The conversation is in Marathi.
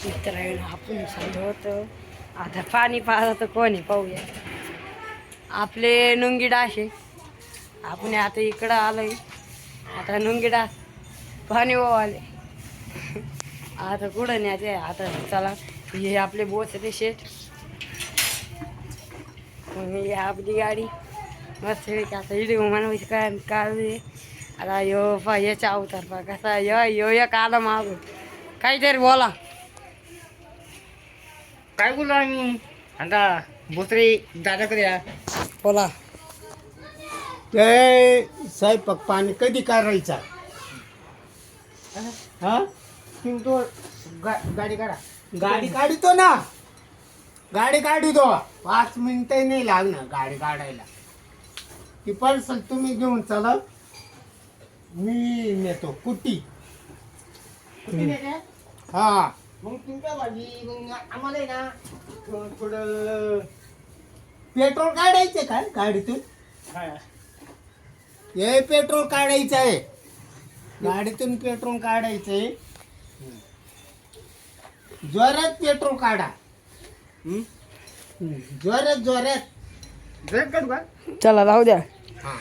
मित्रांनो आपण चाललो होतो आता पाणी पाहत कोणी पाहूया आपले नुंगी डाशे आपण आता इकडं आलोय आता नुंगी डास पाणी आले आता कुठं न्यायचे आता चला हे आपले बोचरे शेठ ही आपली गाडी मस्त आता इडे म्हणून काय काढू आता यो याचा अवतार पा कसा यो एक आला मागून काहीतरी बोला काय बोलू आम्ही आता बोसरे दादाकडे या बोला ते स्वयंपाक पाणी कधी करायचा हा तुम्ही तो गाडी काढा गाडी काढतो ना गाडी काढतो 5 मिनिटं नाही लागणार गाडी काढायला ती पार्सल तुम्ही घेऊन चला मी नेतो कुटी हा मग तुमच्या भाजी मग आम्हाला आहे ना थोडं पेट्रोल काढायचं का गाडीतून हे पेट्रोल काढायचं आहे गाडीतून पेट्रोल काढायचंय जोरात पेट्रोल काढा जोरात जोरात जर काढू का चला राहू द्या हा